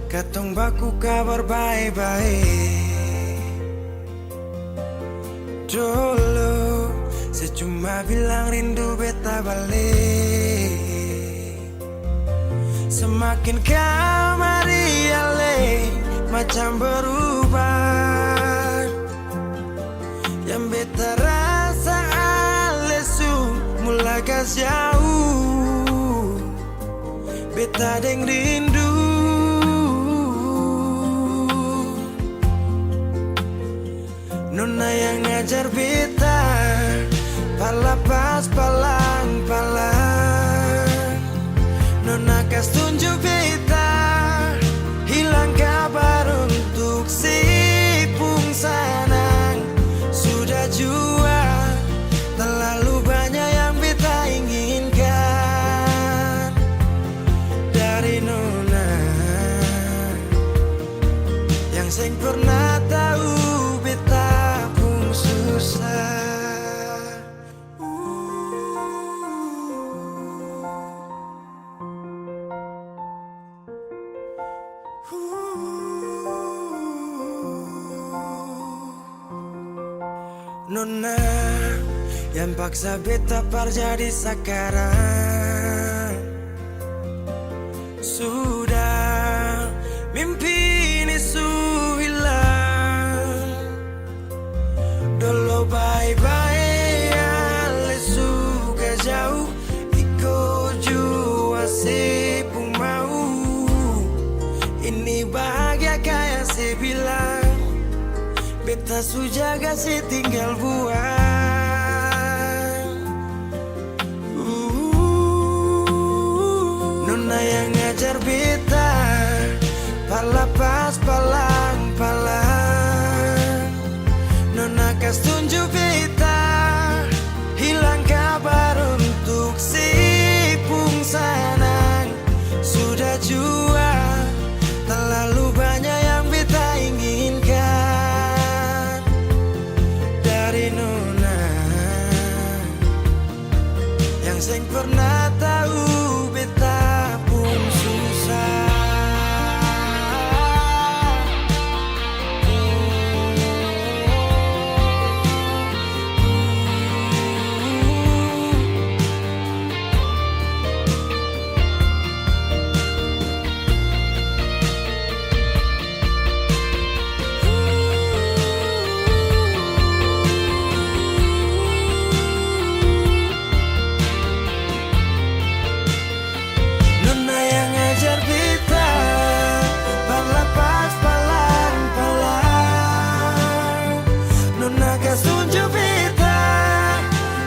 Katong baku kabar baik-baik. Dulu saya cuma bilang rindu beta balik. Semakin kamari ale macam berubah. Yang beta rasa alesu mulai jauh. Beta deng rindu. Nona yang ngajar beta palapas palang-palang. Nona kas tunjuk beta hilang kabar untuk si pungsanang. Sudah jua terlalu banyak yang beta inginkan dari Nona yang sing pernah tahu beta pun susah. Nona yang paksa beta par jadi sekarang. Sudah mimpi ini su hilang. Dulu bye-bye ale suka jauh. Iko jua si pun mau. Ini bahagia kayak si bilang. Beta su jaga si tinggal buang. Nona yang ngajar beta palapas palang-palang. Nona kas tunjuk beta hilang kabar untuk si pungsanang. Sudah jua terlalu banyak yang beta inginkan dari Nona yang sing pernah tahu beta pun susah. Nona yang ngajar beta palapas palang-palang. Nona kas tunjuk beta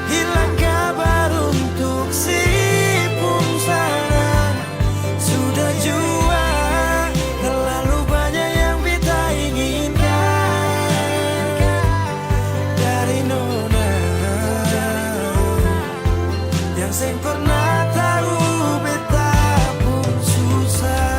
hilang kabar untuk si pungsanang. Sudah jua terlalu banyak yang beta inginkan dari Nona yang sing pernah tahu beta pun susah.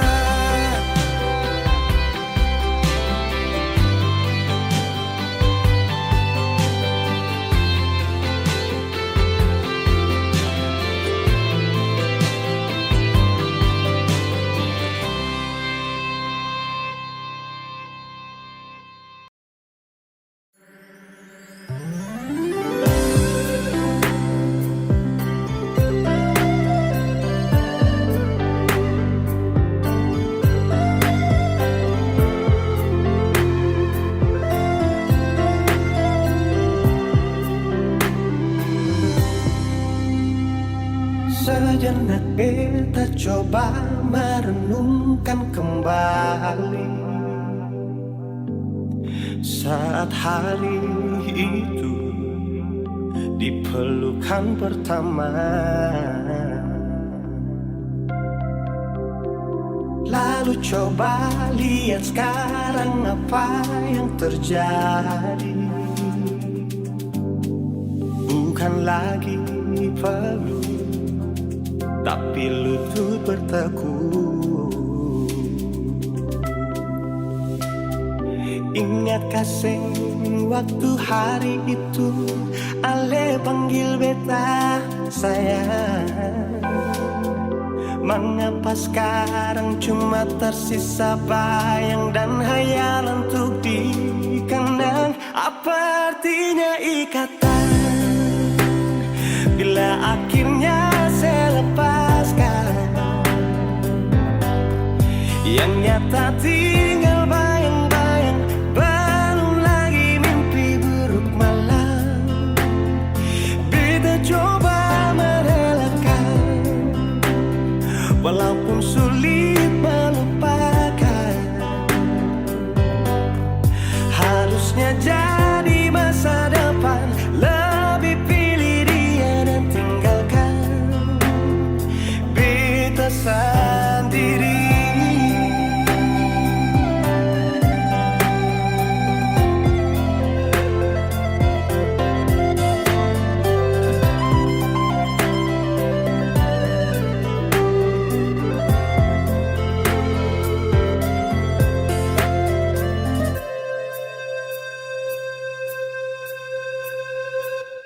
Sejenak beta coba merenungkan kembali saat hari itu di pelukan pertama. Lalu coba lihat sekarang apa yang terjadi. Bukan lagi peluk, tapi lutut bertekuk. Ingat kasih waktu hari itu Ale panggil beta sayang. Mengapa sekarang cuma tersisa bayang dan hayalan untuk dikenang? Apa artinya ikatan bila akhirnya saya lepaskan? Yang nyata tinggal bayang-bayang, belum lagi mimpi buruk malam. Kita coba walaupun sulit melupakan, harusnya jadi masa depan. Lebih pilih dia dan tinggalkan beta sendiri.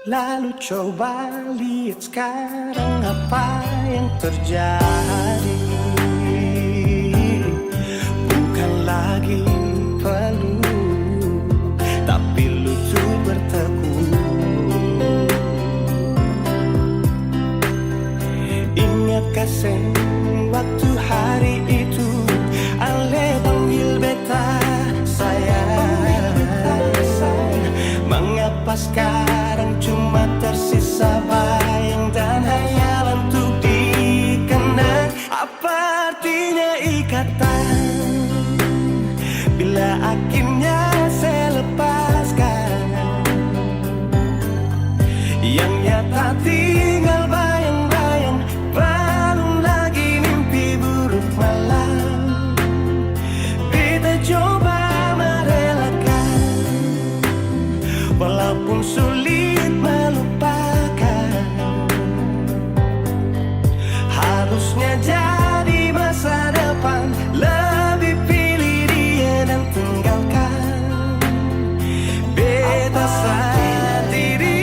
Lalu coba lihat sekarang apa yang terjadi. Bukan lagi peluk, tapi lutut bertekuk. Ingatkah waktu hari itu Ale panggil beta sayang? Mengapa sekarang cuma tersisa bayang dan hayalan untuk dikenang? Apa artinya ikatan bila akhirnya saya lepaskan? Yang nyata tinggal bayang-bayang, belum lagi mimpi buruk malam. Kita coba merelakan, walaupun sulit melupakan, harusnya jadi masa depan. Lebih pilih dia dan tinggalkan beta sendiri.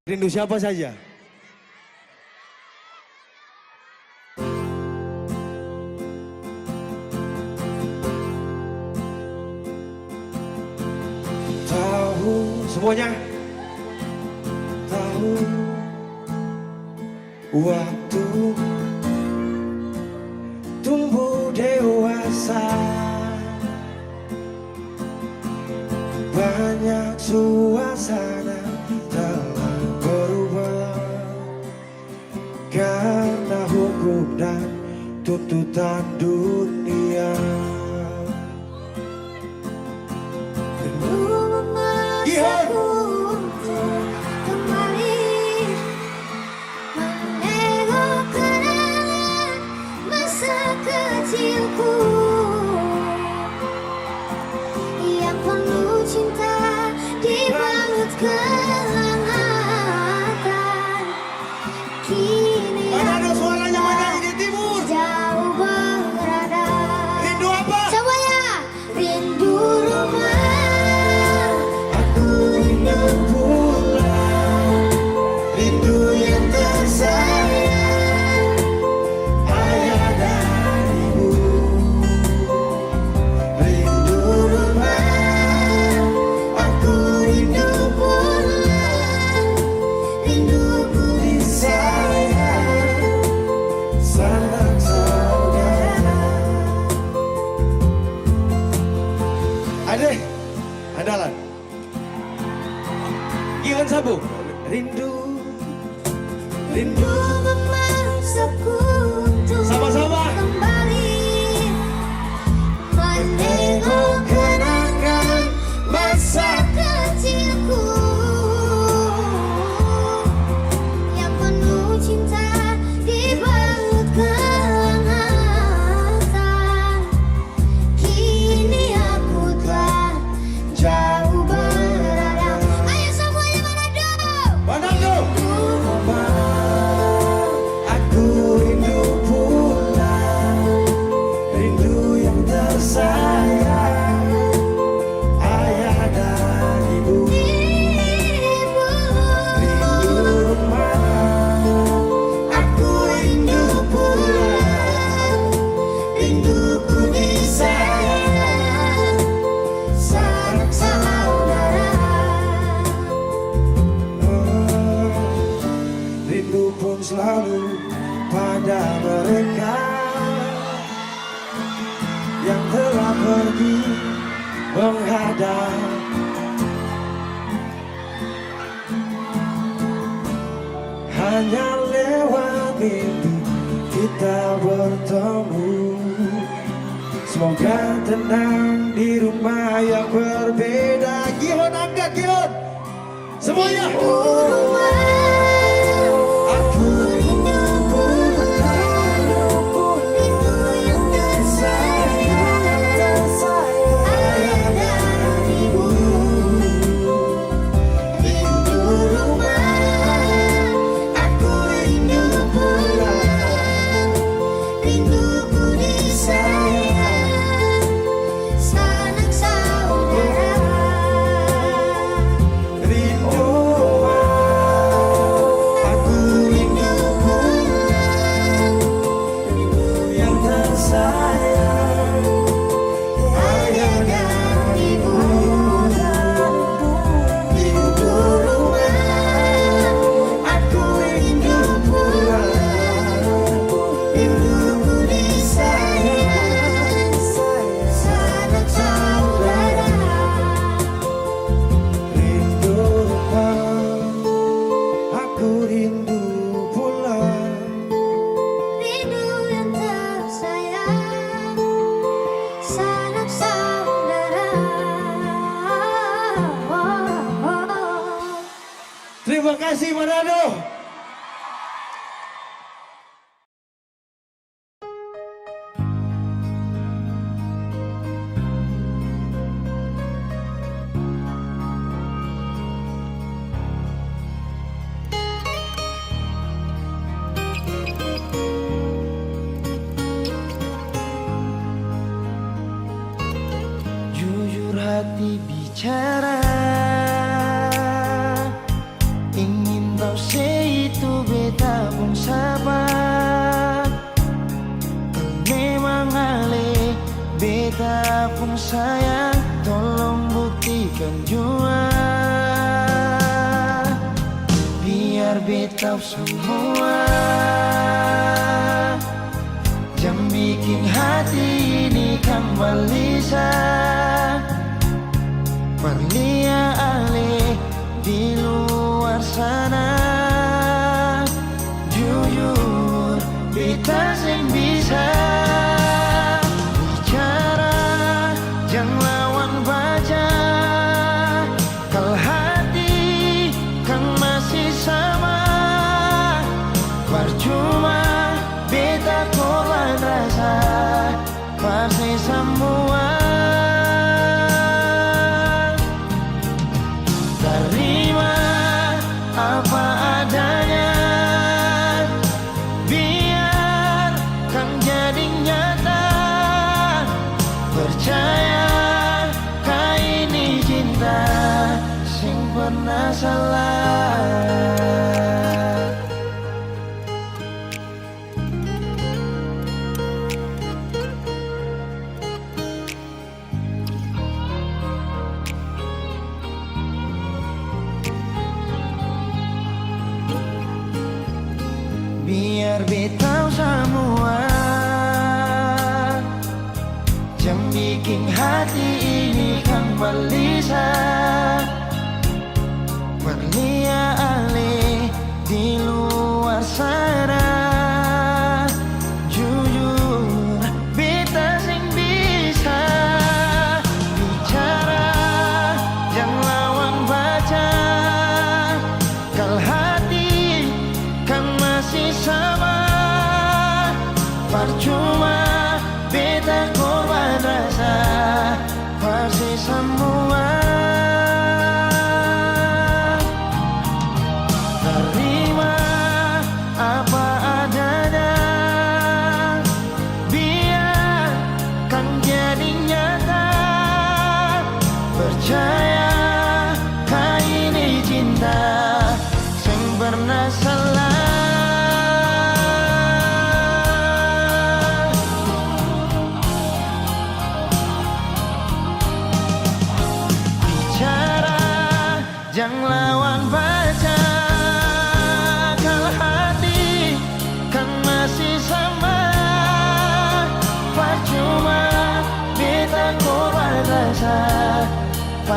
Rindu siapa saja? Tahu semuanya? Tahu waktu tumbuh dewasa, banyak suasana telah berubah karena hukum dan tuntutan dunia. Rindu memaksaku untuk kembali menengok kenangan masa kecilku yang penuh cinta dibalut kehangatan. Kini Mana ada suaranya, mana di timur? jauh berada. Rindu apa? Coba ya, rindu rumah. Aku rindu pulang, Rindu yang tersayang. ayah dan ibu. pergi menghadap. Hanya lewat mimpi kita bertemu. Semoga tenang di rumah yang berbeda. Gion angkat Gion. Semuanya. Aku rindu pulang, rindu yang tersayang, ayah dan ibu. Rindu rumah, aku rindu pulang, rinduku disayang, sanak saudara. rindu. Aku rindu pulang, rindu yang tersayang, ayah dan ibu. Rindu rumah, aku rindu pulang, rinduku disayang, sanak saudara. Rindu rumah, aku rindu pulang. Rindu yang tersayang, sanak saudara. Terima kasih Manado. Jujur hati bicara, ingin tahu itu beta pun sabar. Memang ale beta pun sayang, tolong buktikan jua. Biar beta semua jam bikin hati ini kembali Perlia ale di luar sana. Jujur beta sing bisa bicara, jangan lawan baca. Kalau hati kan masih sama, percuma beta korban rasa pasti semua. Terima apa adanya, biar kan jadi nyata. Percaya kau ini cinta sing pernah salah.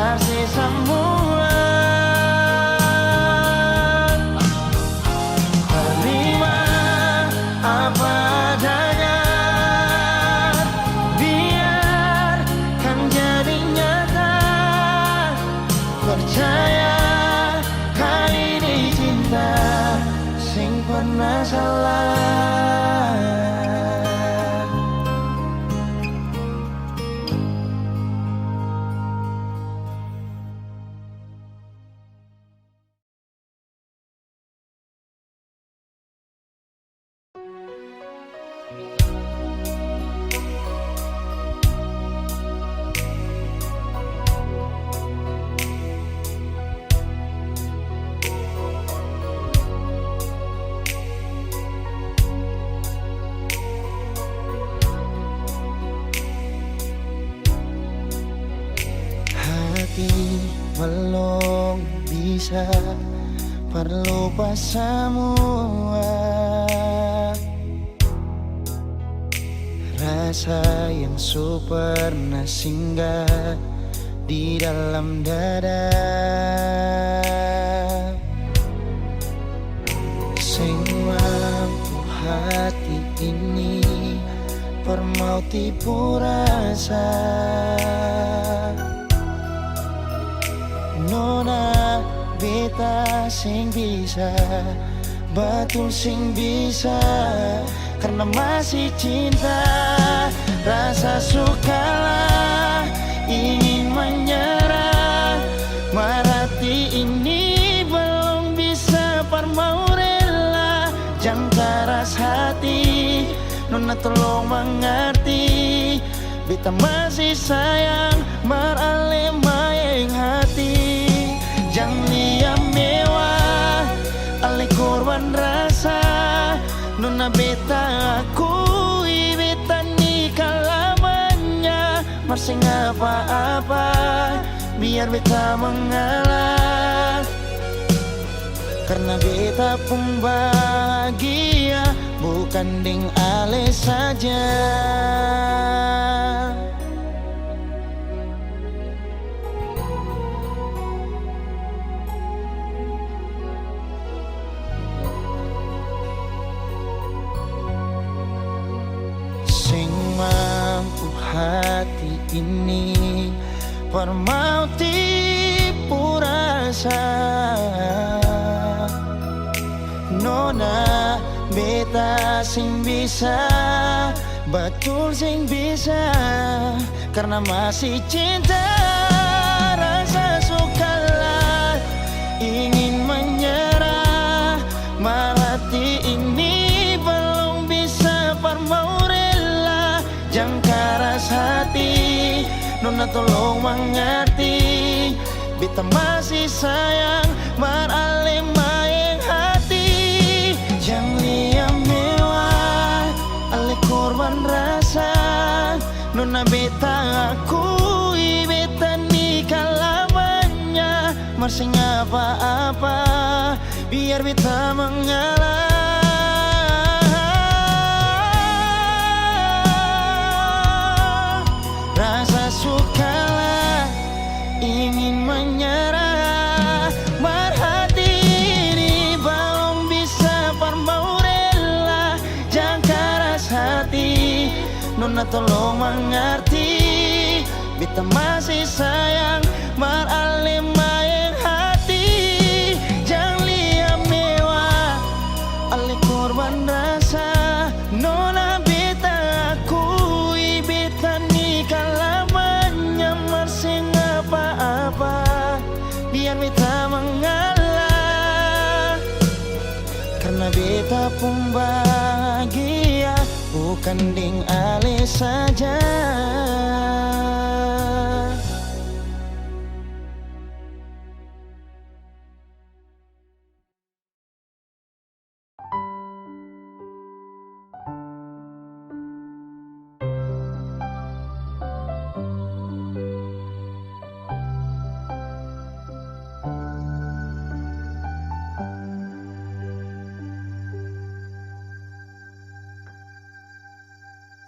kasih semua. Terima apa adanya, biarkan jadi nyata. Percaya kali ini cinta sing pernah salah. Hati belum bisa berlupa semua. Rasa yang pernah singgah di dalam dada, sing mampu hati ini permau tipu rasa. Nona beta sing bisa, betul sing bisa, karena masih cinta. Rasa sukalah ingin menyerah, marati ini belum bisa parmau rela. Jangan keras hati, Nona tolong mengerti, beta masih sayang marale maeng hati. Jangan lihat mewah, ale korban rasa. Nona beta akui, beta nikah lamanya. Masih apa-apa, biar beta mengalah, karena beta pun bahagia, bukan ding ale saja. Sing mampu hati ini permau tipu rasa. Nona beta sing bisa, betul sing bisa, karena masih cinta. Rasa sukalah ingin menyerah, marati ini belum bisa parmau rela. Jangan keras hati, Nona tolong mengerti, beta masih sayang marale maeng hati. Jangan lihat mewah, ale korban rasa. Nona beta akui, beta nikah lamanya. Masih apa-apa, biar beta mengalah. Rasa sukalah ingin menyerah, marhati ini belum bisa parmau rela. Jangan keras hati, Nona tolong mengerti, beta masih sayang marale maeng hati. Jangan lihat mewah, ale korban rasa. Nona beta akui, beta nikah lamanya. Masih apa-apa, biar beta mengalah, karena beta pun bahagia, bukan ding ale saja.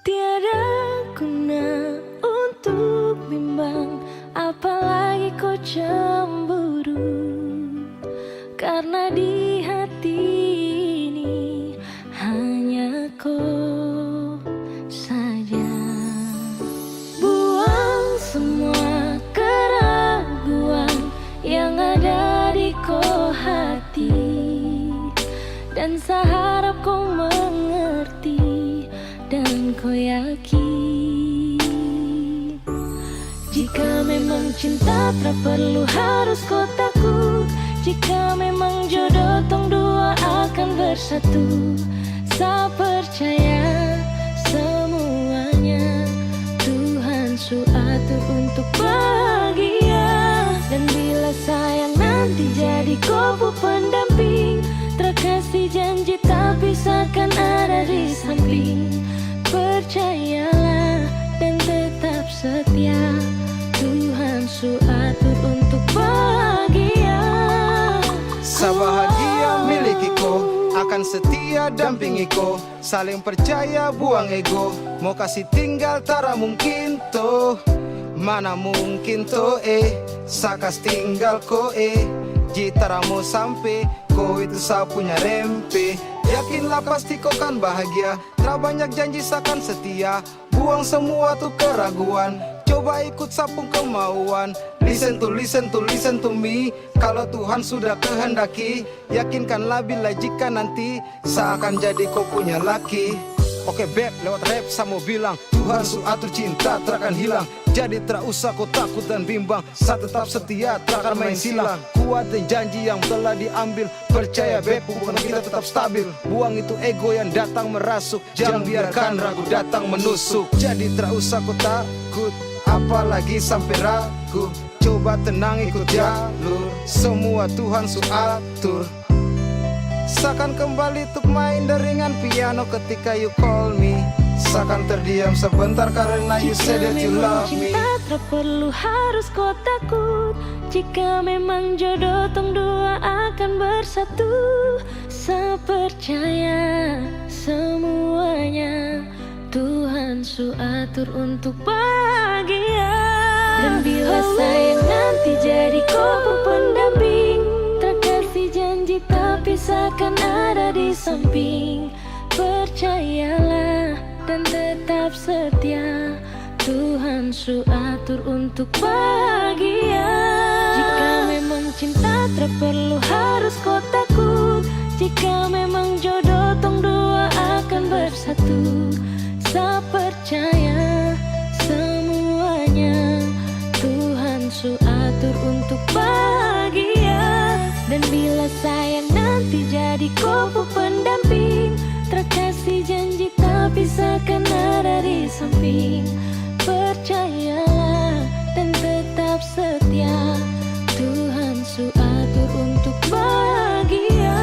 Tiada guna untuk bimbang, apalagi kau cemburu, karena di hati ini hanya kau saja. Buang semua keraguan yang ada di kau hati, dan saya harap kau mengerti dan kau yakin. Jika memang cinta tak perlu harus kau takut, jika memang jodoh tong dua akan bersatu. Saya percaya semuanya Tuhan su atur untuk bahagia. Dan bila sayang nanti jadi kau pendamping, terkasih janji tak bisa kan ada di samping. Percayalah dan tetap setia, Tuhan su atur untuk bahagia. Sabahagia miliki ko, akan setia dampingi ko, saling percaya buang ego. Mau kasih tinggal tara mungkin to, mana mungkin to sakas tinggal ko jitara mau sampai ko itu saya punya rempe. Yakinlah pasti kau kan bahagia, tak banyak janji sakan setia. Buang semua tuh keraguan, coba ikut sapung kemauan. Listen to me. Kalau Tuhan sudah kehendaki, yakinkanlah bila jika nanti seakan jadi kau punya laki. Oke beb, lewat rap saya mau bilang, Tuhan su atur cinta terakan hilang. Jadi tak usah kau takut dan bimbang, saya tetap setia terakan main silang. Kuatin janji yang telah diambil, percaya beb hubungan kita tetap stabil. Buang itu ego yang datang merasuk, jangan biarkan ragu datang menusuk. Jadi tak usah kau takut, apalagi sampai ragu. Coba tenang ikut jalur, semua Tuhan su atur. Seakan kembali untuk main deringan piano ketika you call me. Seakan terdiam sebentar karena you said that you love me. Cinta tak perlu harus kau takut, jika memang jodoh tong dua akan bersatu. Saya percaya semuanya Tuhan su atur untuk bahagia. Dan bila sayang nanti jadi kau pendamping, terkasih janji tapi seakan ada di samping. Percayalah dan tetap setia, Tuhan su atur untuk bahagia. Jika memang cinta tak perlu harus kau takut, jika memang jodoh tong dua akan bersatu. Saya percaya semuanya Tuhan su atur untuk bahagia. Dan bila sayang nanti jadi kau pendamping, terkasih janji tapi seakan ada di samping. Percayalah dan tetap setia, Tuhan su atur untuk bahagia.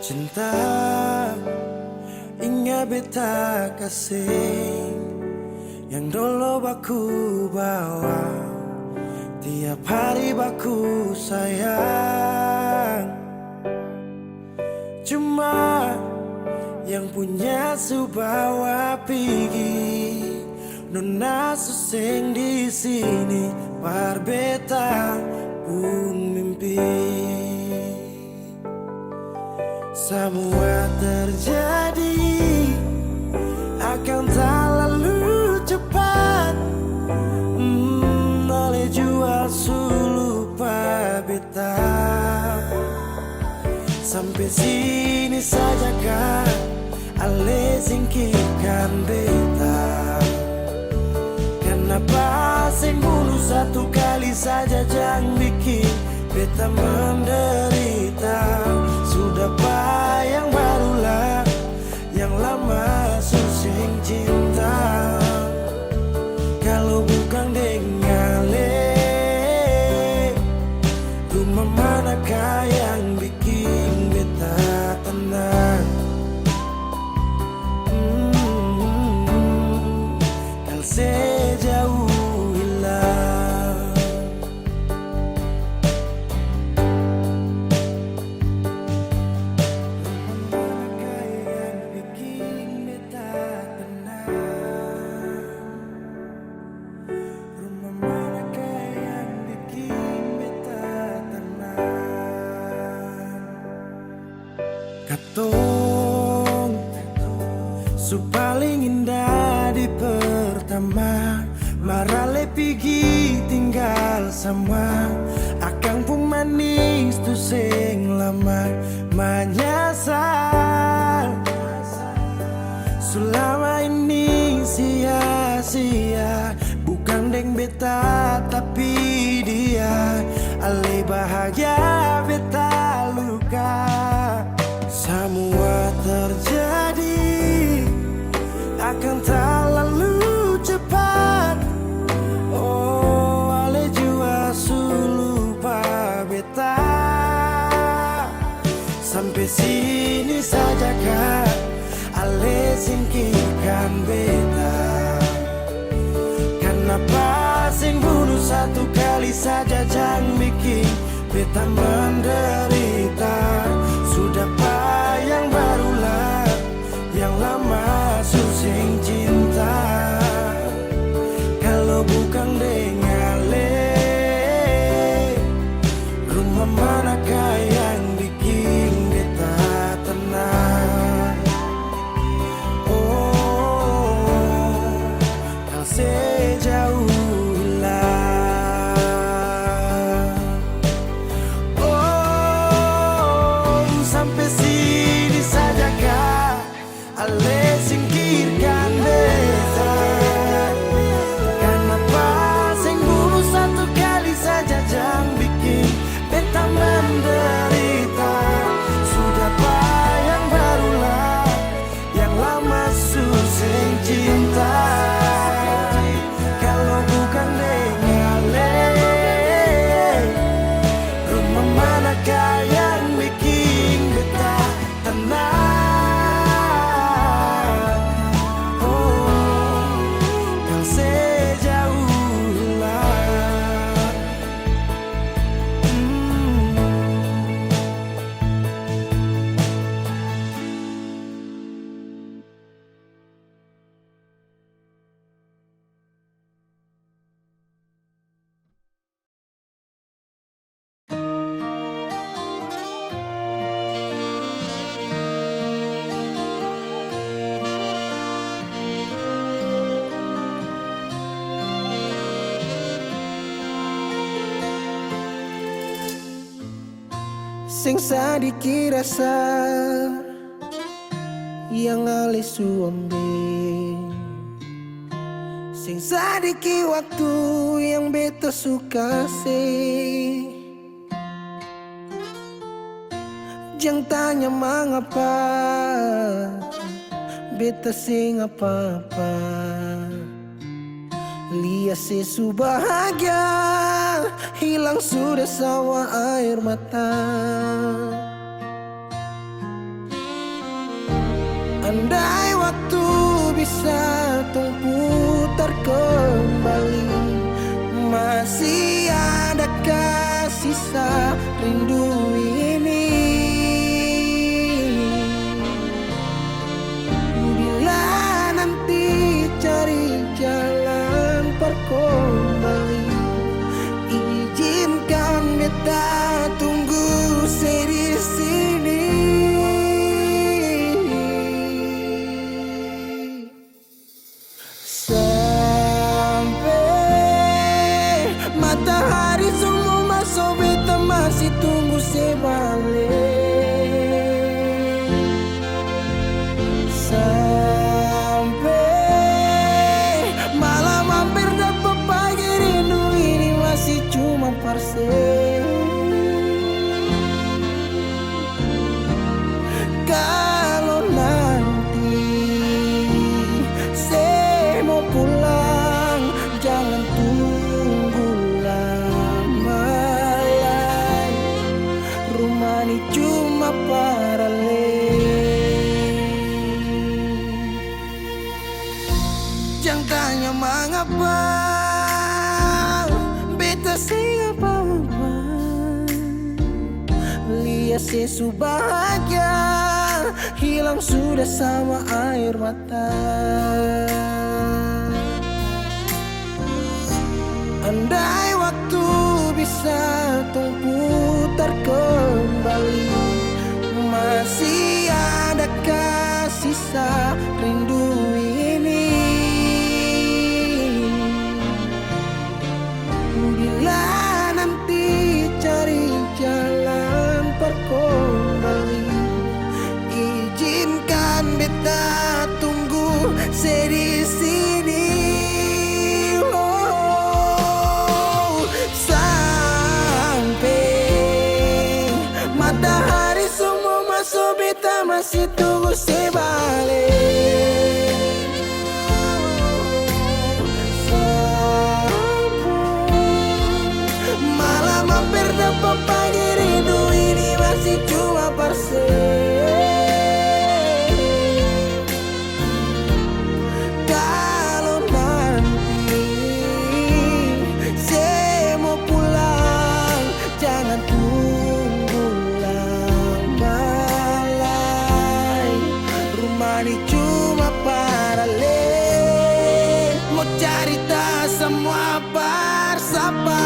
Cinta ingat beta kasih yang dulu baku bawa, tiap hari baku sayang. Cuma yang punya su bawa pergi, nona suseng di sini, par beta pun mimpi. Semua terjadi akan tak lalu cepat, oleh jual lupa beta. Sampai sini saja kan, ale singkirkan beta. Karena pas yang bunuh satu kali saja jangan bikin beta menderita. Sudah pak yang barulah, yang lama susing cinta. Kalau bukan dengale, rumah manakah yang bikin beta tenang? Kal sejauh hilang. Rumah manakah yang bikin beta tenang? Rumah manakah yang bikin beta tenang? Katong su paling indah di pertama, marale pigi tinggal sama. Akang pun manis tu sing lama menyasar. Selama ini sia-sia, bukan deng beta tapi dia. Ale bahagia beta luka. Semua terjadi akan tak lalu cepat. Oh, ale jua su lupa beta. Sampai sini saja kak, ale singkirkan beta. Kenapa sing bunuh satu kali saja jangan bikin beta menderita. Sudah pak yang barulah, yang lama susing cinta. Kalau bukan dengale, rumah manakah yang bikin beta tenang? Oh, kal sejauh hilang. Oh, sampai sini saja kak, ale singkirkan beta. Kenapa sing bunuh satu kali saja jangan bikin beta menderita. Sudah pak yang barulah, yang lama susing cinta. Kalau bukan dengale, rumah manakah yang bikin beta tenang? Oh, kal sejauh hilang. Sing sadiki rasa yang ale suambe, sing sadiki waktu yang beta suka se. Jangan tanya mengapa beta sing apa-apa. Lihat sesu bahagia, hilang sudah sawa air mata. Andai waktu bisa tung putar kembali, masih adakah sisa rindu ini? Bila nanti cari jalan kembali, izinkan beta tunggu di sini. Sampai matahari semua masuk, beta masih tunggu sebab Jangan tanya mengapa beta sing apa-apa. Lihat sesu bahagia hilang sudah sama air mata. Andai waktu bisa tung putar kembali, masih adakah sisa rindu ini? Bila nanti cari jalan terkembali, izinkan beta tunggu di sini. Oh, sampai matahari semua masuk, beta masih tunggu sebalik. Malam hampir dapat pagi, rindu ini masih cuma parse. Kalau nanti saya mau pulang, jangan tunggu lama lagi. Rumah ini cuma paralel, mau cerita semua bersama.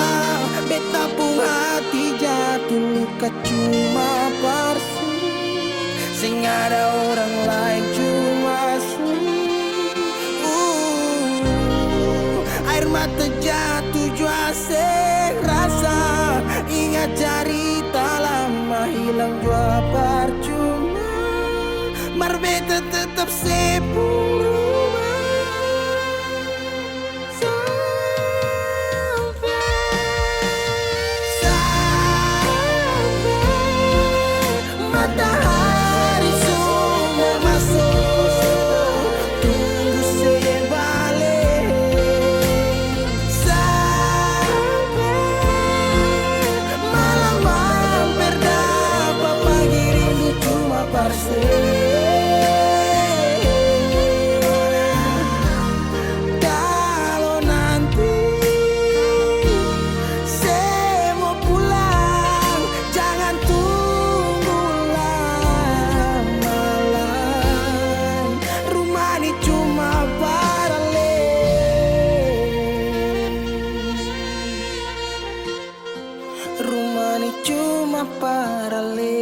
Beta pun hati jatuh luka cuma parsi, sing ada orang lain cuma air mata jatuh jua sing rasa. Ingat cerita lama hilang jua percuma, mar beta tetap sepuluh. Matahari semua masuk, tunggu saya balik. Sampai malam hampir dapat pagi, rindu cuma parse. Kalau nanti saya mau pulang, jangan tunggu lama lagi. Rumah ini cuma paralel, rumah ini cuma paralel.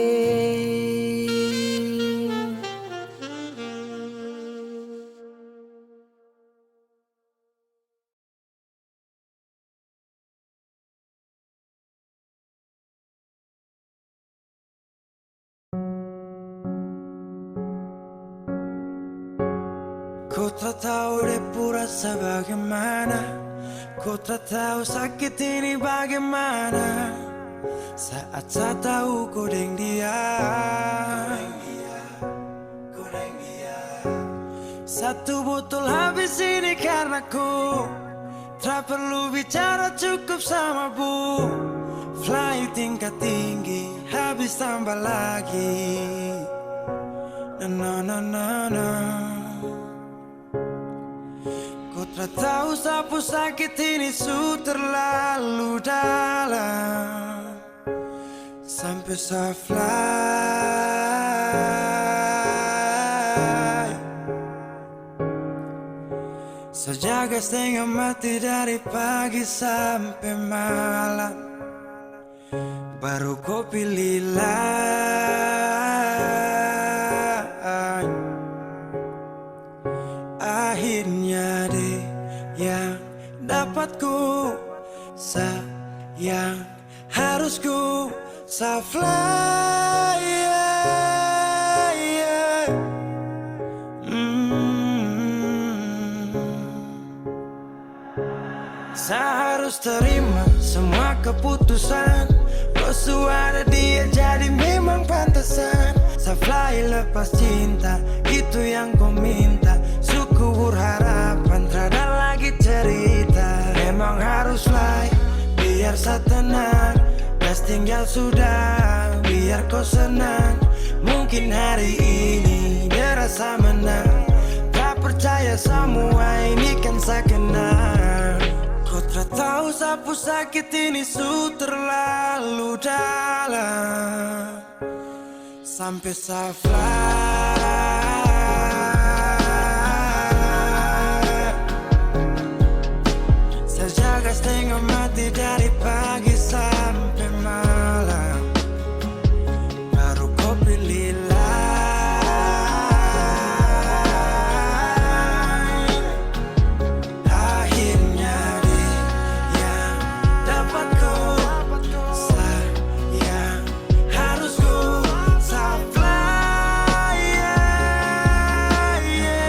Ku tak tahu depu rasa bagaimana, ku tak tahu sakit ini bagaimana. Saat saya tahu ku deng dia, satu botol habis ini karena ku tak perlu bicara, cukup sama bu. Fly tingkat tinggi, habis tambah lagi. Na na na na. Ku tak tahu sapu sakit ini su terlalu dalam, sampai saya fly. Sejaga setengah mati dari pagi sampai malam, baru kau pilih lain. Akhirnya deh yang dapat ku sayang, harus ku fly. Saya harus terima semua keputusan, Rosu ada dia jadi memang pantasan. Saya fly lepas cinta, itu yang kau minta. Suku berharapan, terada lagi cerita. Memang harus fly, biar saya tenang. Gas tinggal sudah, biar kau senang. Mungkin hari ini dia rasa menang. Tak percaya semua ini kan tenang. Kau tak tahu sapu sakit ini su terlalu dalam. Sampai saya fly, saya jaga setengah mati dari pagi sampai malam. Baru kau pilih lain. Akhirnya dia yang dapat kau sayang. Harus ku fly, yeah, yeah.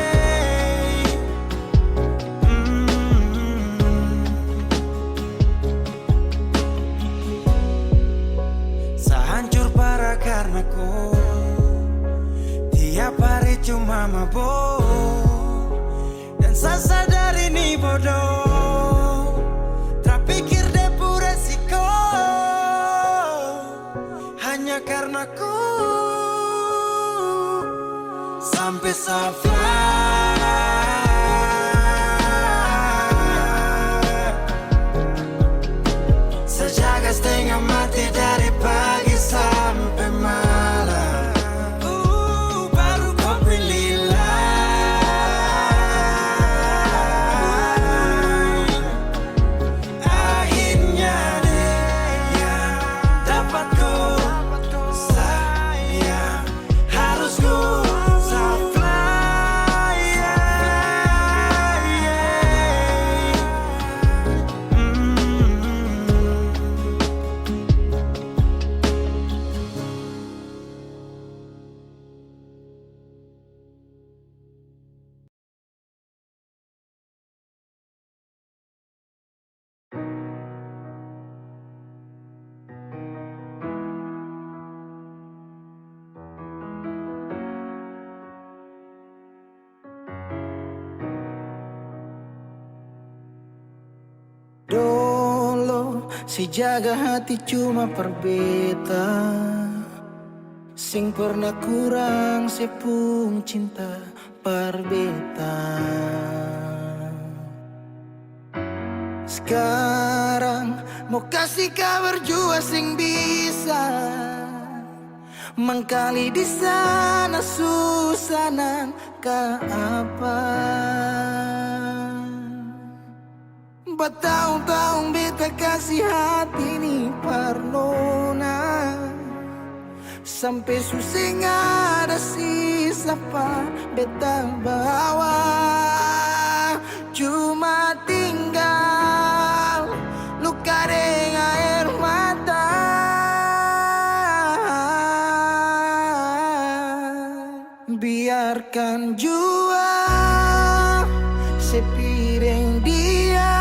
Saya hancur parah karena kau. Tiap hari cuma mabuk, dan saya sadar ini bodoh. Tak pikir depu resiko hanya karena ku. Sampai saya fly, saya jaga setengah mati dari pagi sampai malam. Baru kau pilih lain. Akhirnya dia yang dapat kau sayang. Harus ku fly, yeah, yeah. Dolo si jaga hati cuma perbeta, sing pernah kurang sepung cinta perbeta. Sekarang mau kasih kabar jua sing bisa mengkali di sana susanan ke apa. Bertahun-tahun beta kasih hati ni parnona, sampai susah ada sisa pa beta bawa. Cuma tinggal luka dengan air mata. Biarkan jua sepiring dia,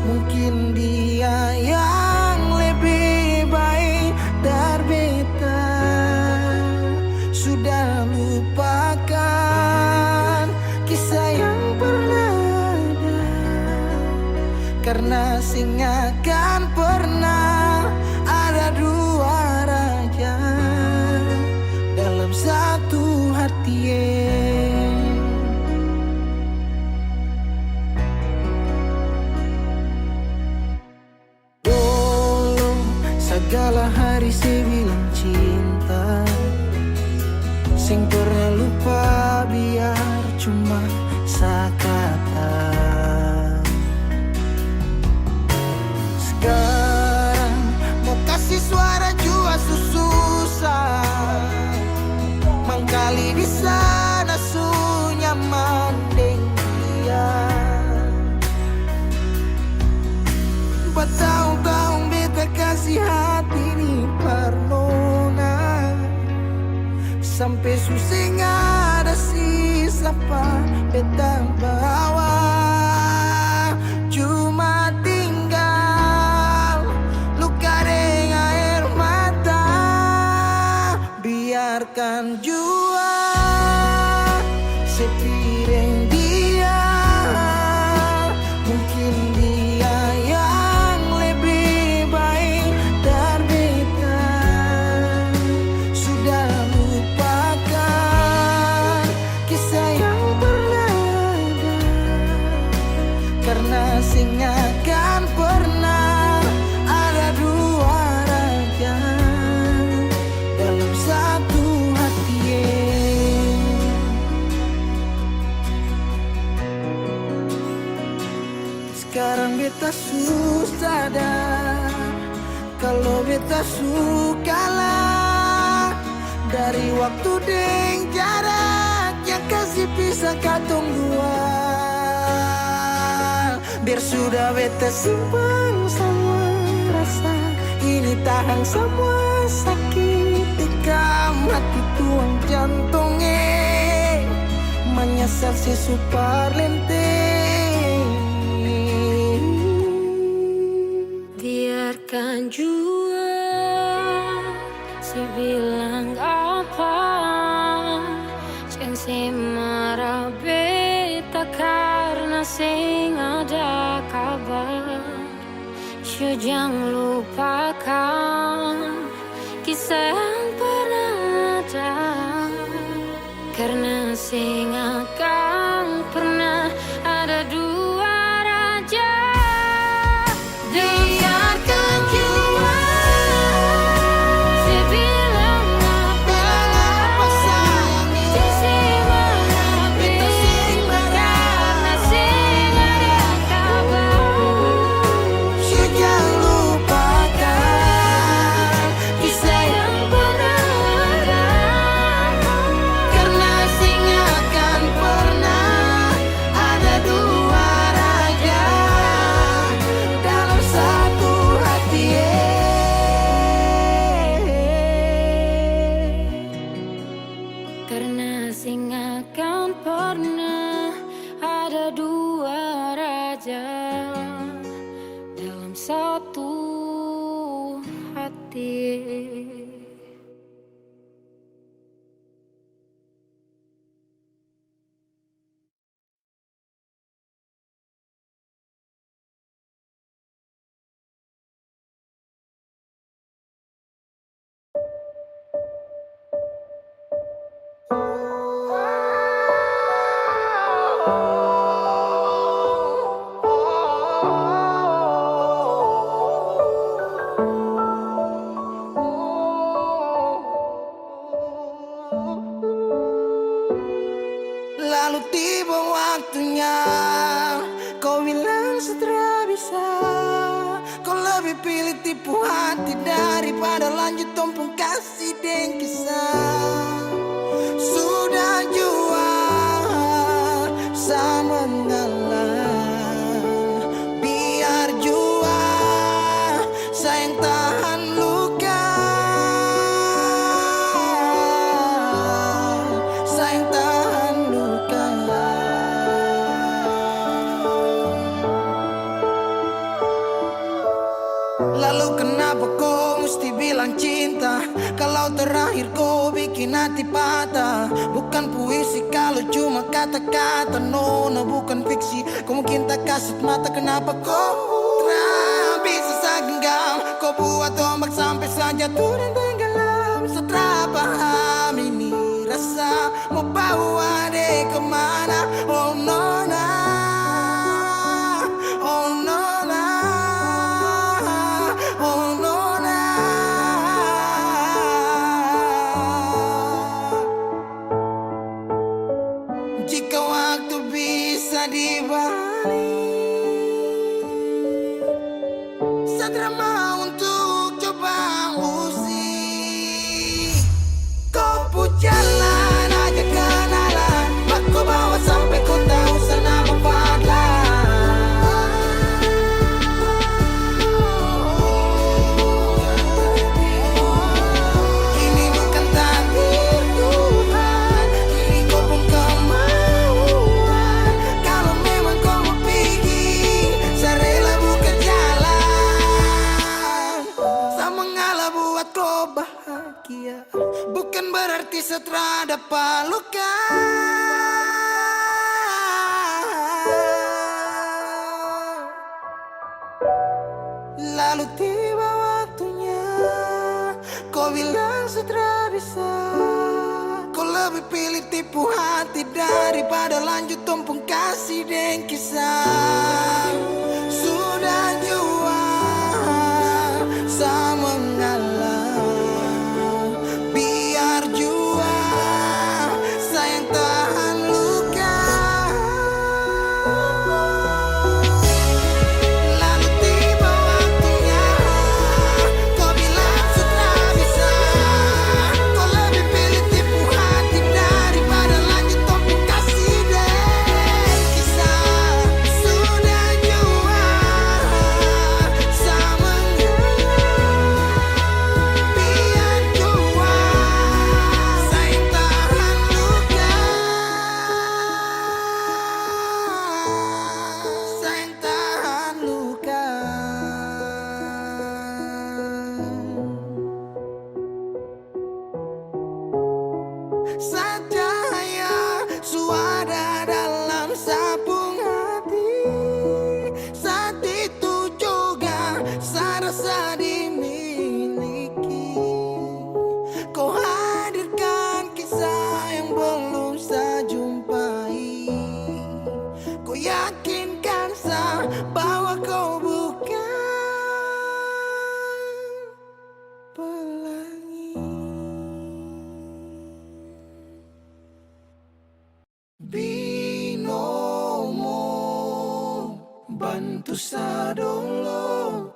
mungkin dia yang lebih baik dari beta. Sudah lupakan kisah yang pernah ada, karena sing akan pernah ada dua raja dalam satu hati. Dulu segala hari saya bilang cinta, sing pernah lupa biar cuma sekata. Sekarang mau kasih suara jua susah, mangkali di sana su nyaman deng dia. Bertahun-tahun beta kasih hati ni parnona, sampai susah ada sisa pa beta bawa. Cuma tinggal luka dengan air mata. Biarkan jua sepiring dia, mungkin dia yang lebih baik dari beta. Sudah lupakan kisah yang pernah ada, Sekarang beta susah sadar kalau beta suka lah. Dari waktu deng jarak yang kasih pisah katong dua. Biar sudah beta simpan semua rasa, ini tahan semua sakit, tikam hati tuang jantungnya, menyesal si super lenteng. Biarkan jua si bilang apa, jangan si marah beta karena sing ada kabar. Jangan lupakan kisah yang pernah ada, karena sing akan pernah ada dua raja. Biarkan jua si bilang apa, si marah beta karena sing ada kabar. Jangan lupakan Kisah yang pernah ada, karena sing akan pernah ada dua raja dalam satu hati. karena sing akan pernah ada dua raja dalam satu hati. Lalu tiba waktunya, kau bilang setelah bisa. Kau lebih pilih tipu hati daripada lanjut tompong kasih dan kisah. Sudah jual sama ngalah, biar jual sayang tahan luka, sayang tahan luka. Lalu kenapa kau mesti bilang cinta, kalau terakhir kau bikin hati patah? Bukan puisi kalau cuma kata-kata, nona bukan fiksi. Kau mungkin tak kasut mata, kenapa kau bisa segenggam? Kau buat ombak sampai saja turun tenggelam. Setelah paham ini rasa, mau bawa deh kemana? Oh nona, oh nona, oh nona. Jika waktu bisa dibalik, Sadra mau untuk coba usik. Kau pun jalan aja kenalan, aku bawa sampai kau tahu sana ini bukan takdir Tuhan, ini kau pun kemauan. Kalau memang kau mau pergi, saya rela buka jalan. Sama ngalah buat kau bahagia, bukan berarti setelah dapat luka. Lalu tiba waktunya, kau bilang setelah bisa. Kau lebih pilih tipu hati daripada lanjut tompong kasih dan kisah. Sudah jual sama ngalah, biar jual sayang tahan luka. ada dalam sabung hati. Saat itu juga saya rasa dimiliki. Kau hadirkan kisah yang belum saya jumpai. Kau yakinkan saya bahwa kau bukan pelangi. Binomo bantu sadolo.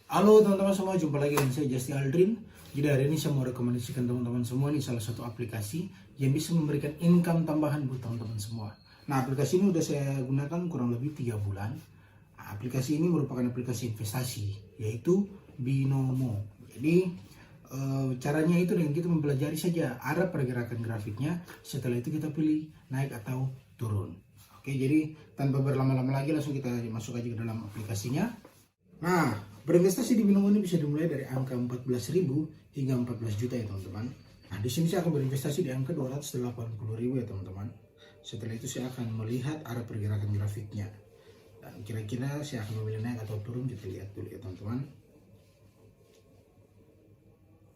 Halo teman-teman semua, jumpa lagi dengan saya Justy Aldrin. Jadi hari ini saya mau rekomendasikan teman-teman semua ini salah satu aplikasi yang bisa memberikan income tambahan buat teman-teman semua. Nah, aplikasi ini udah saya gunakan kurang lebih 3 bulan. Nah, aplikasi ini merupakan aplikasi investasi, yaitu Binomo. Jadi caranya itu dengan kita mempelajari saja arah pergerakan grafiknya. Setelah itu kita pilih naik atau turun. Oke, jadi tanpa berlama-lama lagi langsung kita masuk aja ke dalam aplikasinya. Nah, berinvestasi di Binomo ini bisa dimulai dari angka 14.000 hingga 14 juta ya teman-teman. Nah, di sini saya akan berinvestasi di angka 280.000 ya teman-teman. Setelah itu saya akan melihat arah pergerakan grafiknya. Dan kira-kira saya akan memilih naik atau turun, kita lihat dulu ya teman-teman.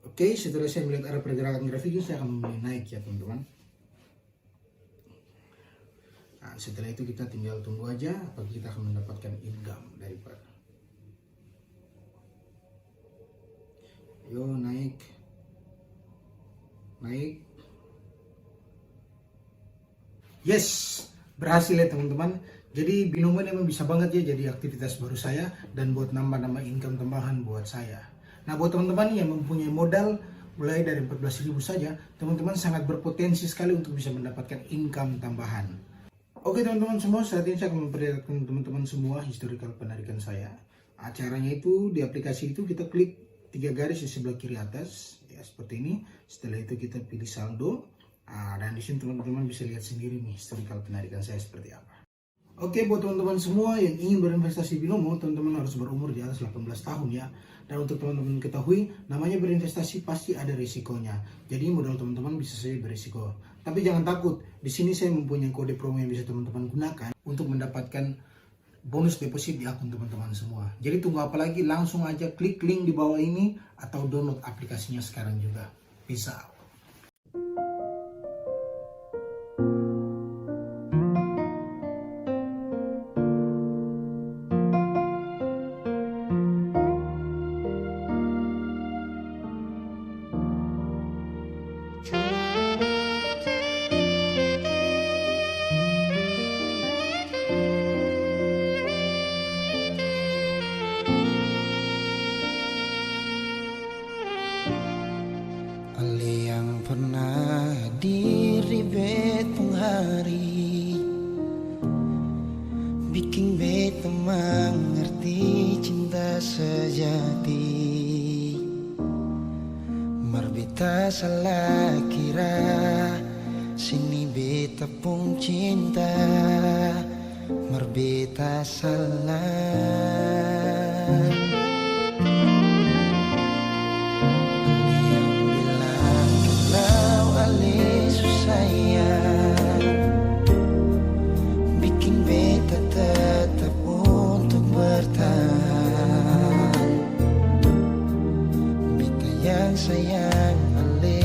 Oke, setelah saya melihat arah pergerakan grafiknya, saya akan memilih naik ya teman-teman. Nah, setelah itu kita tinggal tunggu aja apakah kita akan mendapatkan income daripada. Yo, naik. Yes, berhasil ya teman-teman. Jadi Binomo ini memang bisa banget ya jadi aktivitas baru saya dan buat nambah-nambah income tambahan buat saya. Nah, buat teman-teman yang mempunyai modal mulai dari 14.000 saja, teman-teman sangat berpotensi sekali untuk bisa mendapatkan income tambahan. Oke teman-teman semua, saat ini saya akan memperlihatkan teman-teman semua historical penarikan saya. Acaranya itu di aplikasi itu kita klik 3 garis di sebelah kiri atas ya seperti ini. Setelah itu kita pilih saldo. Dan di sini teman-teman bisa lihat sendiri nih historical penarikan saya seperti apa. Oke, buat teman-teman semua yang ingin berinvestasi Binomo, teman-teman harus berumur di atas 18 tahun ya. Dan untuk teman-teman ketahui, namanya berinvestasi pasti ada risikonya. Jadi modal teman-teman bisa saja berisiko. Tapi jangan takut, di sini saya mempunyai kode promo yang bisa teman-teman gunakan untuk mendapatkan bonus deposit di akun teman-teman semua. Jadi tunggu apa lagi, langsung aja klik link di bawah ini atau download aplikasinya sekarang juga. Peace out. Ale yang pernah diri betong hari bikin beta mengerti cinta sejati. Marbeta salah kira sini beta pun cinta. Marbeta salah. Sayang ale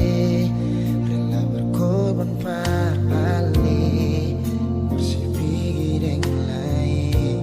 rela berkorban parale bersipir yang lain.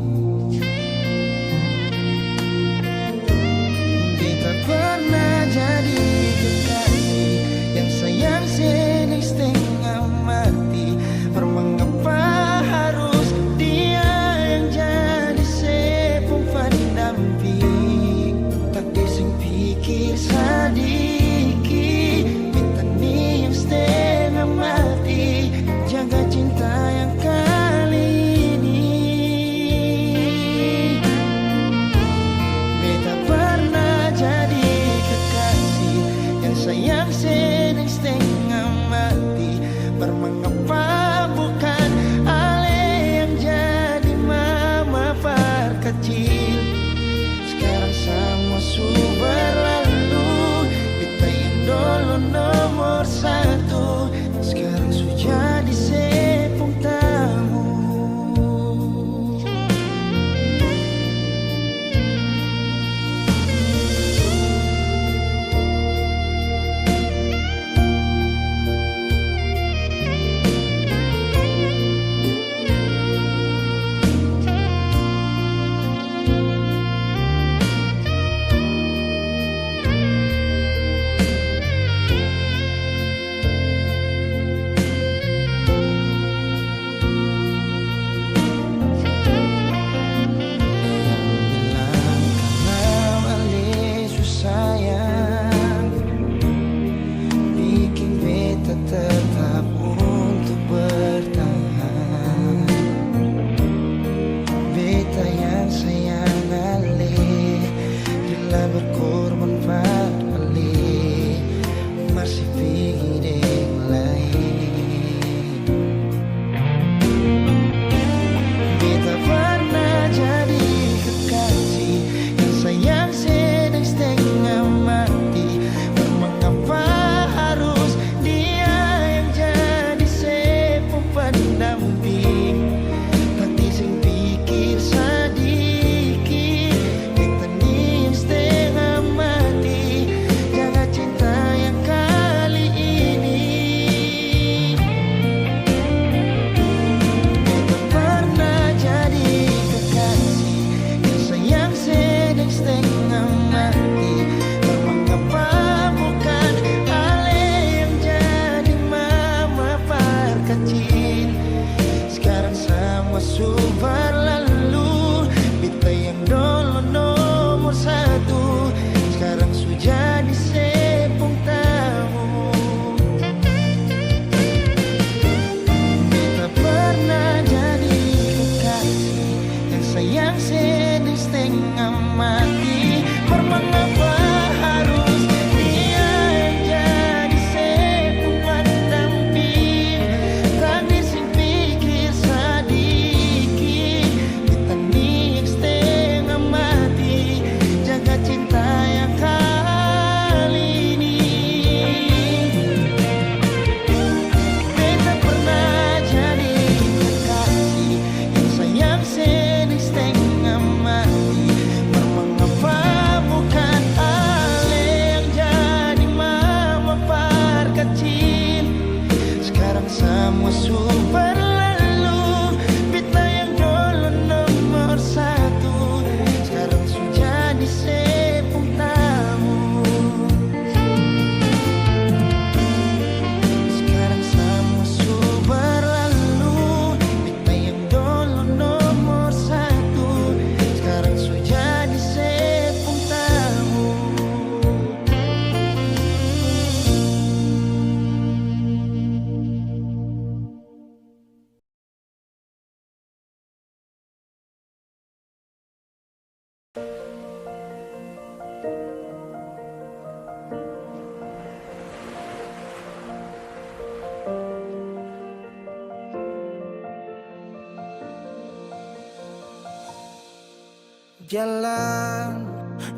Jalan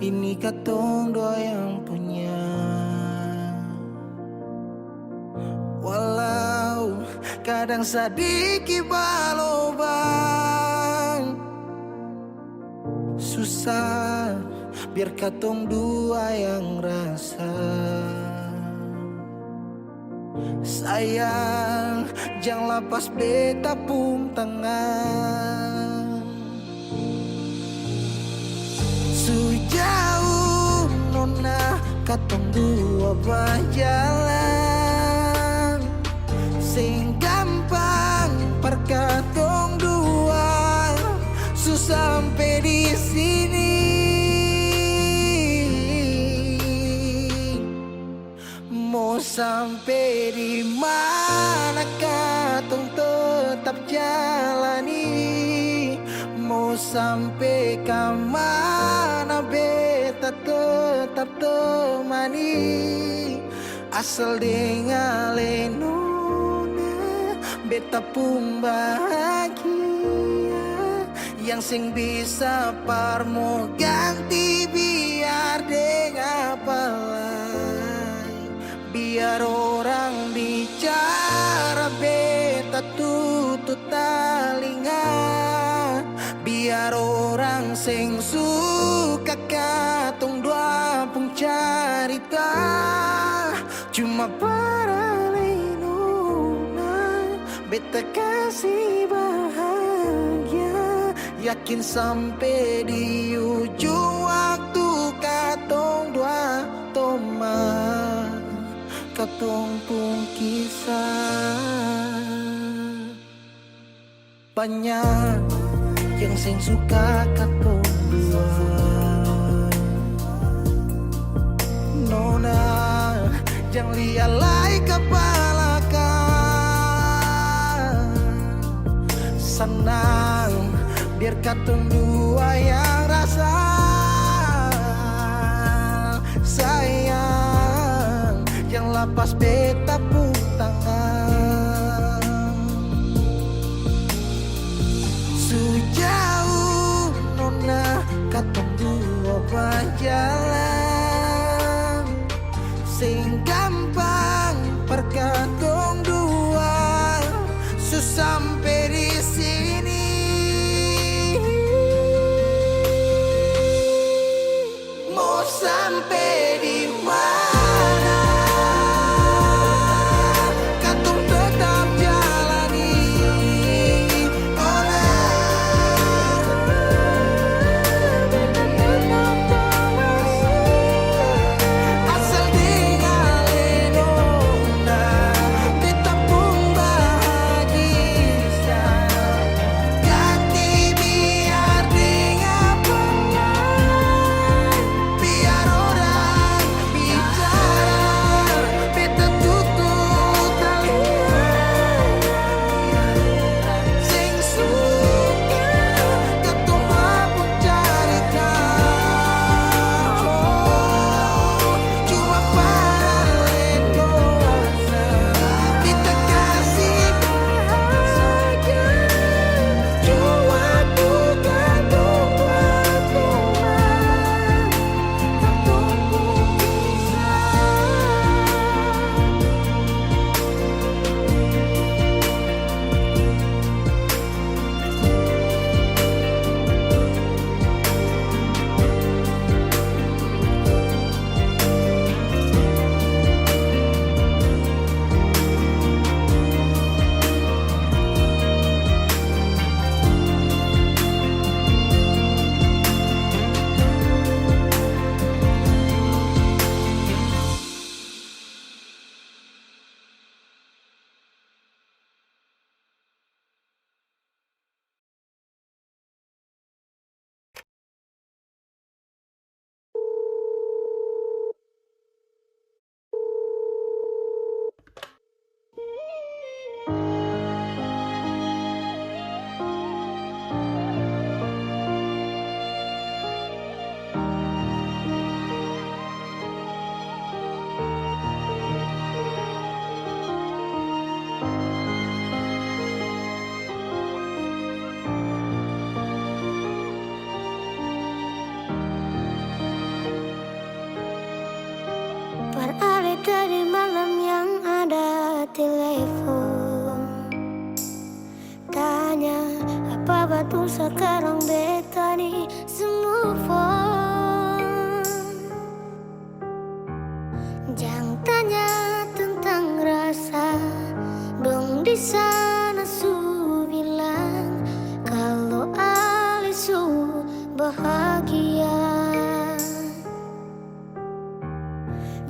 ini katong dua yang punya. Walau kadang sedikit balobang, susah biar katong dua yang rasa. Sayang, jangan lepas beta pung tangan. Sejauh nona katong dua berjalan, sing gampang perkatong dua, susah sampai di sini. Mau sampai di mana katong tetap jalani, mau sampai ke mana beta tetap temani. Asal dengan nona beta pun bahagia, yang sing bisa parmo ganti biar dengan apa. Biar orang bicara beta tutup telinga, biar orang sing suka katong dua pun carita. Cuma para nona beta kasih bahagia, yakin sampai di ujung waktu katong dua toma katong pun kisah. Banyak yang sing suka katong dua, nona jangan lialai kepala kan. Senang biar katong dua yang rasa. Sayang, yang lepas beta pun tangan. Sejauh nona katong dua berjalan, sing gampang perkatong dua, susah sampai di sini. Mau sampai di mana Apa batu sekarang beta nih move on. Jangan tanya tentang rasa, dong di sana su bilang kalau Ali su bahagia.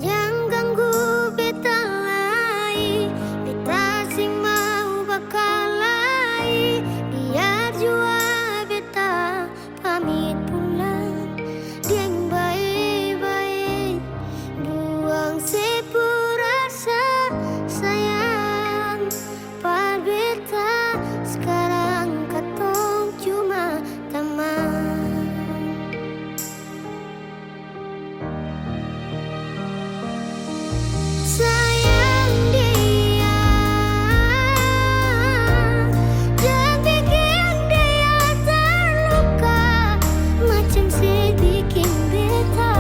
Jangan ganggu beta lagi, beta sing mau bakal lagi. Biar jua beta pamit pulang, dia yang baik-baik, buang sepurasa sayang. Par beta sekarang katong cuma teman. Sayang dia, jangan bikin dia terluka, macam si bikin beta.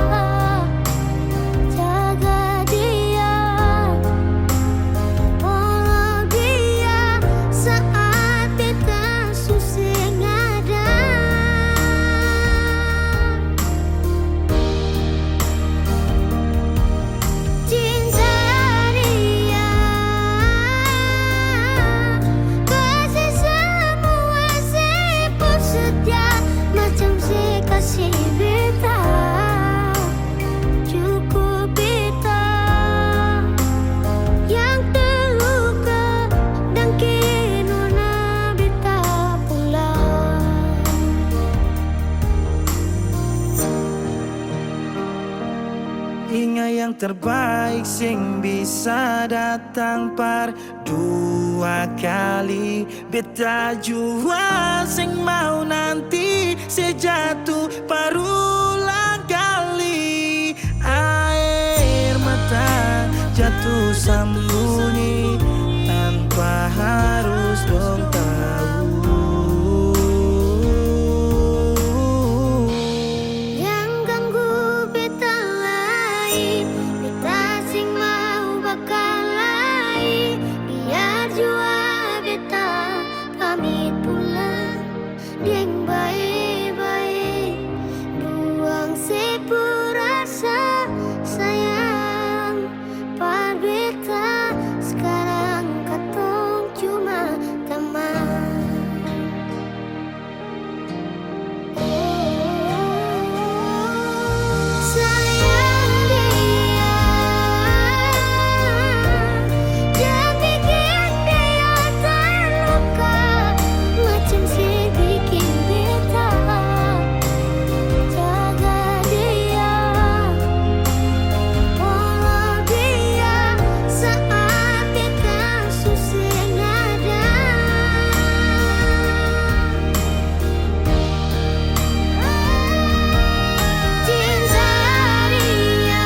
Jaga dia, follow dia saat beta susah ada. Cinta dia, kasih semua siput setia, macam si kasih beta. Cukup beta yang terluka dan kini na beta pulang. Ingat yang terbaik sing bisa datang par dua kali. Beta jua sing mau nanti sejatuh parulang kali. Air mata jatuh sembunyi tanpa harus dong tahu. Yang ganggu beta lagi, beta sing mau bakal lagi. Biar jua beta pamit pulang, dia yang baik-baik, buang sepurasa sayang. Par beta sekarang katong cuma teman. Sayang dia, jangan bikin dia terluka, macam si bikin beta. Jaga dia, follow dia saat beta susah ada. Cinta dia,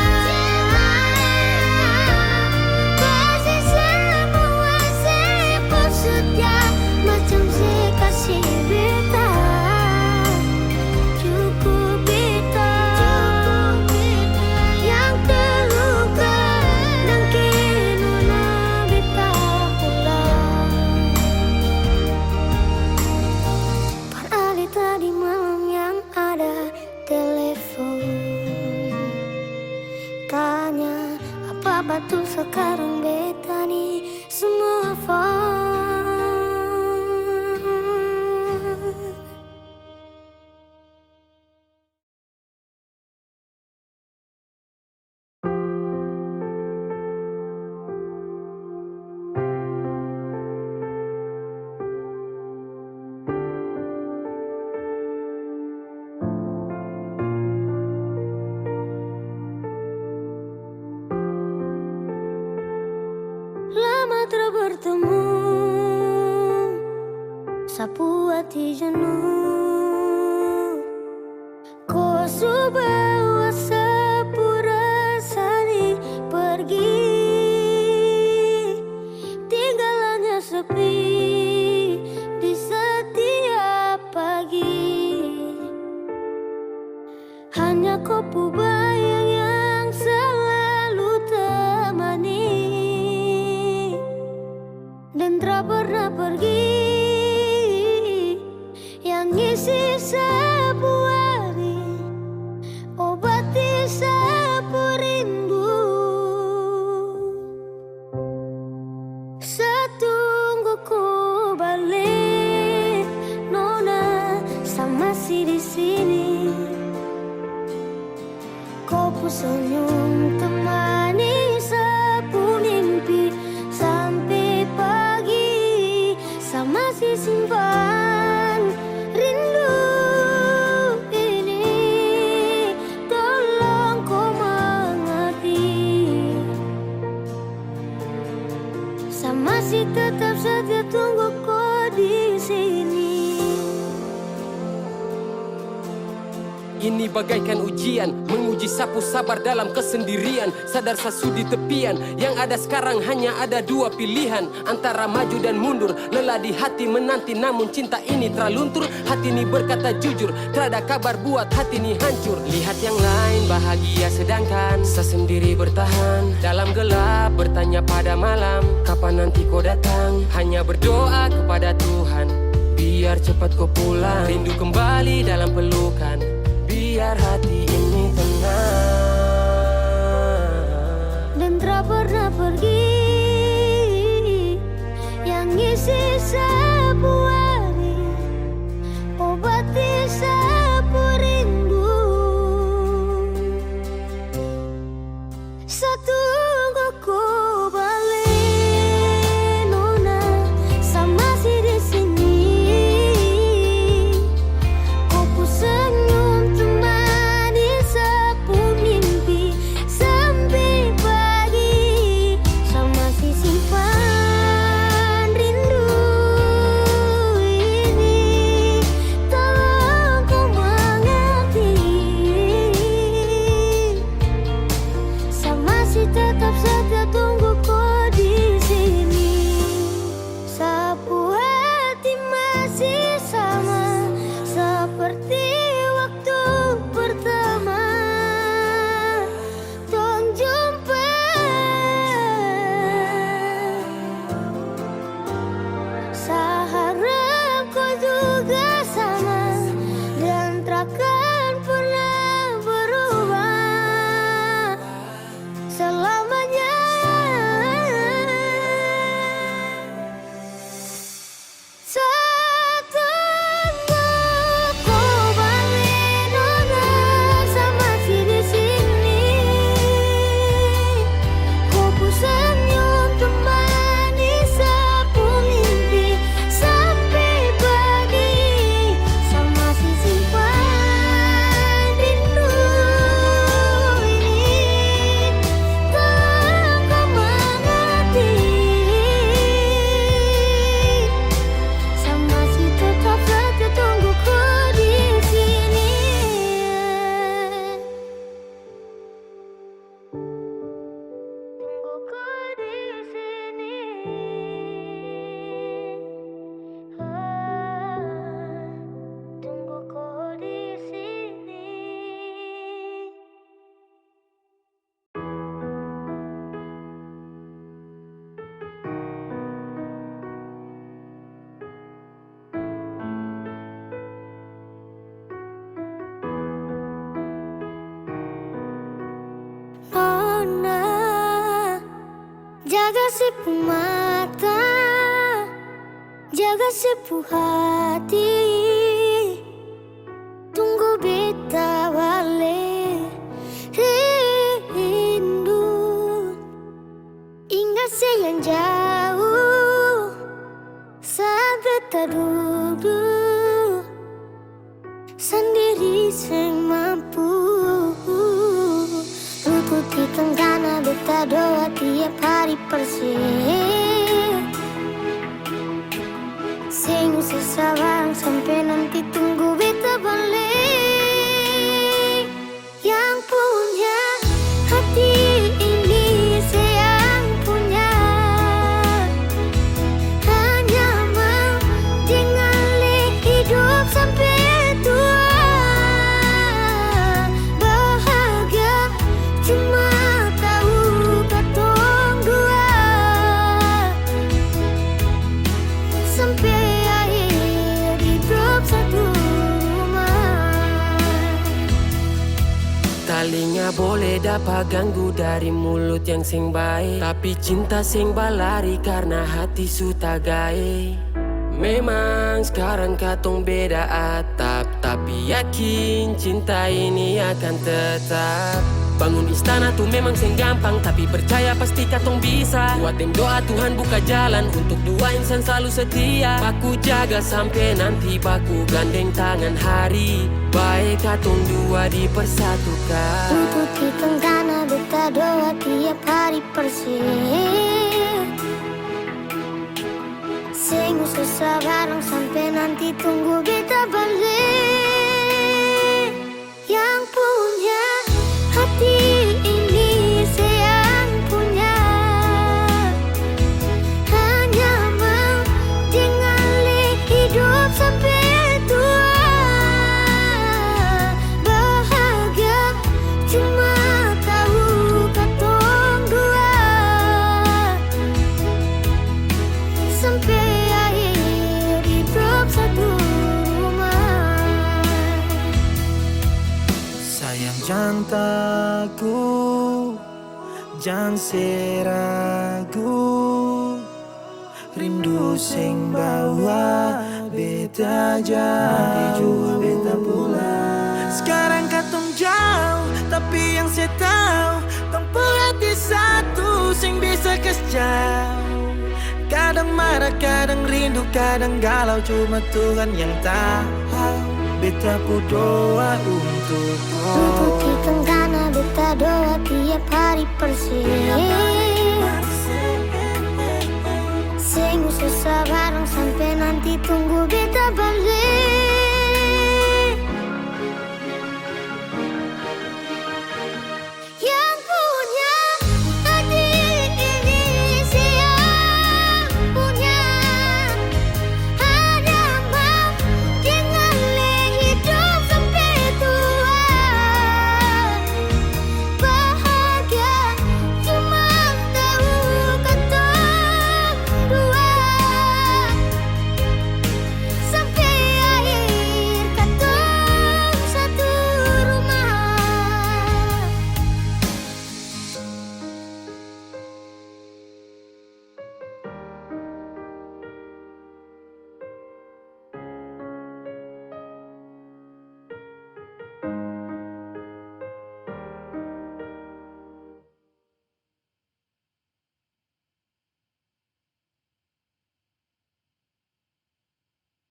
kasih semua siput setia, macam si kasih beta. Cukup beta yang terluka dan kini na beta pulang. Par Ali tadi malam yang ada telepon, tanya apa betul sekarang beta nih semua phone. Lama tak bertemu, sapu hati jenuh. Kau subawa sepurasani pergi, tinggalannya sepi di setiap pagi. Hanya kopu bayang yang selalu temani, dan tak pernah pergi. senyum temani sapu mimpi sampai pagi. Saya masih simpan rindu ini, tolong kau mengerti. Saya masih tetap setia tunggu kau di sini. Ini bagaikan ujian, menguji sapu sabar dalam kesendirian. Sadar sesudi tepian, yang ada sekarang hanya ada dua pilihan, antara maju dan mundur. Lelah di hati menanti, namun cinta ini terluntur. Hati ini berkata jujur, tiada kabar buat hati ini hancur. Lihat yang lain bahagia sedangkan saya sendiri bertahan dalam gelap, bertanya pada malam, kapan nanti kau datang. Hanya berdoa kepada Tuhan, biar cepat kau pulang. Rindu kembali dalam pelukan, biar hati ini tenang. Dan tak pernah pergi, yang ngisi sapu hari, obati sapu rindu. Satu kau balik, nona, saya masih di sini. Kau ku senyum temani sapu mimpi sampai pagi. Saya masih simpan rindu ini, tolong kau mengerti. Saya masih tetap setia tunggu kau di sini. Sapu hati masih sama seperti waktu pertama. Tong jumpa, saya harap kau juga sama, dan takkan pernah berubah selamanya. Satu kau balik, nona, saya masih di sini. Kau ku senyum temani sapu mimpi sampai pagi. Saya masih simpan rindu ini, tolong kau mengerti. Saya masih tetap setia tunggu kau di sini. Tunggu kau di sini. Tunggu kau di sini. Nona, jaga sipu mata, jaga sipu hati. Tunggu beta balik rindu. Ingat yang jauh sampai tak duduk sendiri sing mampu. Rututi tenggana beta doa tiap hari persis. Sing sesawang sampai nanti tunggu beta balik. Yang punya hati ini sayang punya, hanya mau tinggali hidup sampai tua. Bahagia cuma tahu katong dua, sampai akhir hidup satu rumah. Telinga boleh dapat ganggu dari mulut yang sing baik, tapi cinta sing balari karena hati suta gae. Memang sekarang katong beda atap, tapi yakin cinta ini akan tetap. Bangun istana tuh memang seng gampang, tapi percaya pasti katong bisa. Buat dem doa Tuhan buka jalan untuk dua insan selalu setia. Baku jaga sampai nanti baku gandeng tangan hari. Baik katong dua dipersatukan. Untuk kita tanah beta doa tiap hari persis. Sing susah bareng sampai nanti tunggu beta balik. Yang punya hati ini sayang punya. Hanya menjalani hidup sampai tua. Bahagia cuma tahu katong dua. Sampai satu rumah. Sayang jantaku, jangan seragu. Rindu sing bawa beta jauh, beta pulang. Sekarang katong jauh, tapi yang saya tahu tempuh hati satu sing bisa kas jauh. Kadang marah, kadang rindu, kadang galau, cuma Tuhan yang tahu. Beta pu doa untuk Untuk kita tanah beta doa tiap hari persis. Sing susah bareng sampai nanti tunggu beta balik.